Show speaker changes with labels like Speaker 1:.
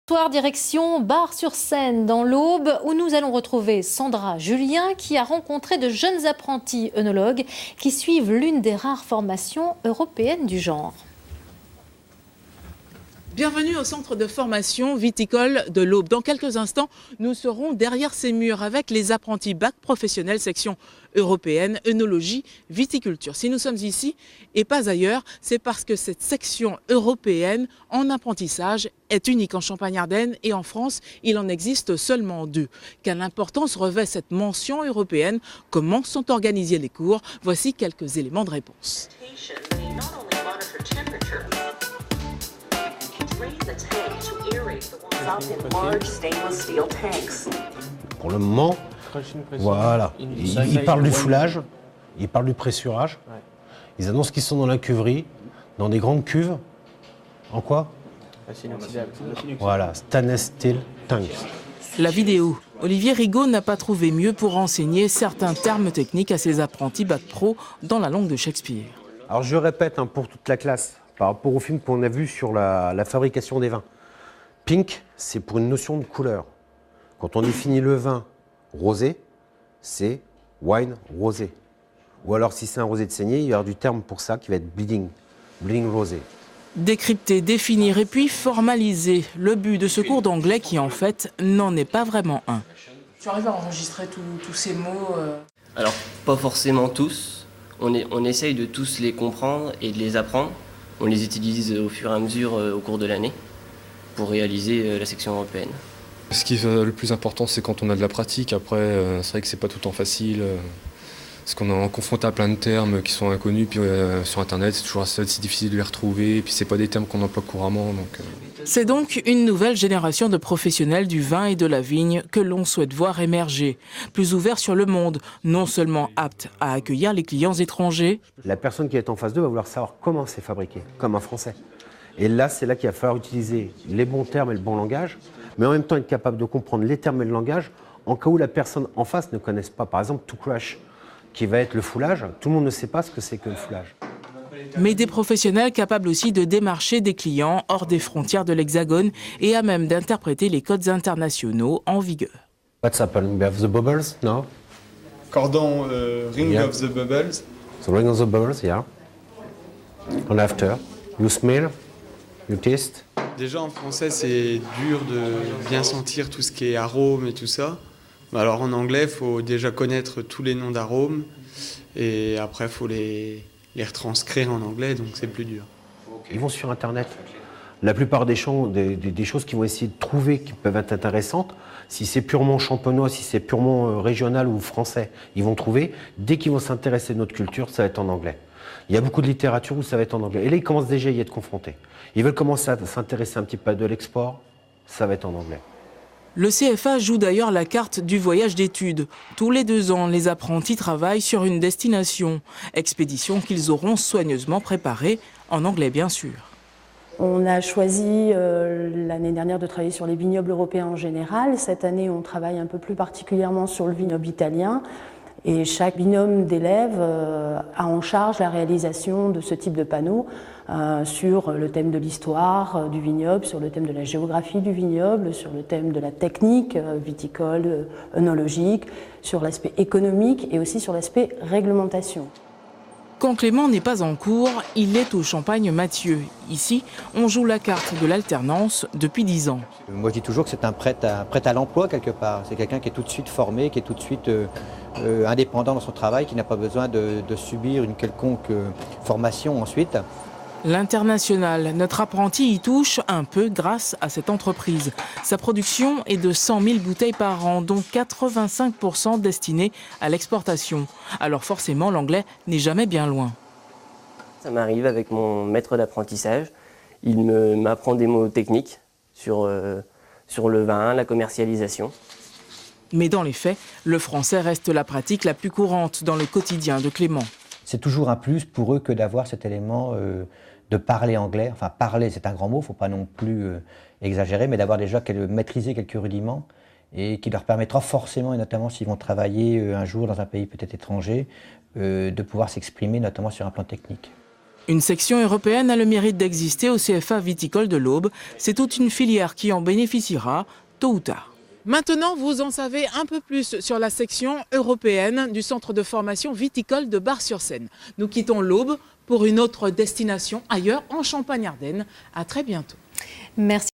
Speaker 1: Soir, direction Bar-sur-Seine dans l'Aube où nous allons retrouver Sandra Julien qui a rencontré de jeunes apprentis œnologues qui suivent l'une des rares formations européennes du genre.
Speaker 2: Bienvenue au centre de formation viticole de l'Aube. Dans quelques instants, nous serons derrière ces murs avec les apprentis bac professionnel section européenne, œnologie, viticulture. Si nous sommes ici et pas ailleurs, c'est parce que cette section européenne en apprentissage est unique en Champagne-Ardenne et en France, il en existe seulement 2. Quelle importance revêt cette mention européenne? Comment sont organisés les cours? Voici quelques éléments de réponse.
Speaker 3: Pour le moment, voilà. Ils parlent du foulage, ils parlent du pressurage. Ils annoncent qu'ils sont dans la cuverie, dans des grandes cuves. En quoi? Voilà, stainless steel tanks.
Speaker 2: La vidéo. Olivier Rigaud n'a pas trouvé mieux pour enseigner certains termes techniques à ses apprentis bac pro dans la langue de Shakespeare.
Speaker 3: Alors je répète pour toute la classe, par rapport au film qu'on a vu sur la fabrication des vins. Pink, c'est pour une notion de couleur. Quand on définit le vin rosé, c'est wine rosé. Ou alors si c'est un rosé de saignée, il y aura du terme pour ça qui va être bleeding rosé.
Speaker 2: Décrypter, définir et puis formaliser le but de ce cours d'anglais qui en fait n'en est pas vraiment un. Tu arrives à enregistrer tous ces mots
Speaker 4: Alors pas forcément tous, on essaye de tous les comprendre et de les apprendre. On les utilise au fur et à mesure au cours de l'année pour réaliser la section européenne.
Speaker 5: Ce qui est le plus important, c'est quand on a de la pratique. Après, c'est vrai que c'est pas tout le temps facile. Parce qu'on est confronté à plein de termes qui sont inconnus. Puis sur Internet, c'est toujours assez difficile de les retrouver. Et puis c'est pas des termes qu'on emploie couramment.
Speaker 2: C'est donc une nouvelle génération de professionnels du vin et de la vigne que l'on souhaite voir émerger. Plus ouverts sur le monde, non seulement aptes à accueillir les clients étrangers.
Speaker 3: La personne qui est en face d'eux va vouloir savoir comment c'est fabriqué, comme un Français. Et là, c'est là qu'il va falloir utiliser les bons termes et le bon langage, mais en même temps être capable de comprendre les termes et le langage en cas où la personne en face ne connaisse pas. Par exemple, to crush, qui va être le foulage. Tout le monde ne sait pas ce que c'est que le foulage.
Speaker 2: Mais des professionnels capables aussi de démarcher des clients hors des frontières de l'Hexagone et à même d'interpréter les codes internationaux en vigueur.
Speaker 3: What's happened? We have the bubbles, no?
Speaker 6: Cordon, ring of the bubbles.
Speaker 3: The ring of the bubbles, yeah. And after, you smell, you taste.
Speaker 6: Déjà en français, c'est dur de bien sentir tout ce qui est arôme et tout ça. Alors en anglais, il faut déjà connaître tous les noms d'arômes et après, il faut les retranscrire en anglais, donc c'est plus dur.
Speaker 3: Ils vont sur Internet. La plupart des choses qu'ils vont essayer de trouver qui peuvent être intéressantes, si c'est purement champenois, si c'est purement régional ou français, ils vont trouver. Dès qu'ils vont s'intéresser à notre culture, ça va être en anglais. Il y a beaucoup de littérature où ça va être en anglais. Et là, ils commencent déjà à y être confrontés. Ils veulent commencer à s'intéresser un petit peu à de l'export, ça va être en anglais.
Speaker 2: Le CFA joue d'ailleurs la carte du voyage d'études. Tous les 2 ans, les apprentis travaillent sur une destination. Expédition qu'ils auront soigneusement préparée, en anglais bien sûr.
Speaker 7: On a choisi l'année dernière de travailler sur les vignobles européens en général. Cette année, on travaille un peu plus particulièrement sur le vignoble italien. Et chaque binôme d'élèves a en charge la réalisation de ce type de panneaux sur le thème de l'histoire du vignoble, sur le thème de la géographie du vignoble, sur le thème de la technique viticole, œnologique, sur l'aspect économique et aussi sur l'aspect réglementation.
Speaker 2: Quand Clément n'est pas en cours, il est au Champagne Mathieu. Ici, on joue la carte de l'alternance depuis 10 ans.
Speaker 8: Moi, je dis toujours que c'est un prêt à l'emploi quelque part. C'est quelqu'un qui est tout de suite formé, qui est tout de suite indépendant dans son travail, qui n'a pas besoin de subir une quelconque formation ensuite.
Speaker 2: L'international, notre apprenti y touche un peu grâce à cette entreprise. Sa production est de 100 000 bouteilles par an, dont 85% destinées à l'exportation. Alors forcément, l'anglais n'est jamais bien loin.
Speaker 4: Ça m'arrive avec mon maître d'apprentissage. Il m'apprend des mots techniques sur le vin, la commercialisation.
Speaker 2: Mais dans les faits, le français reste la pratique la plus courante dans le quotidien de Clément.
Speaker 8: C'est toujours un plus pour eux que d'avoir cet élément de parler anglais. Enfin, parler, c'est un grand mot, il ne faut pas non plus exagérer, mais d'avoir déjà maîtrisé quelques rudiments et qui leur permettra forcément, et notamment s'ils vont travailler un jour dans un pays peut-être étranger, de pouvoir s'exprimer notamment sur un plan technique.
Speaker 2: Une section européenne a le mérite d'exister au CFA viticole de l'Aube. C'est toute une filière qui en bénéficiera tôt ou tard. Maintenant, vous en savez un peu plus sur la section européenne du centre de formation viticole de Bar-sur-Seine. Nous quittons l'Aube pour une autre destination ailleurs en Champagne-Ardenne. À très bientôt.
Speaker 1: Merci.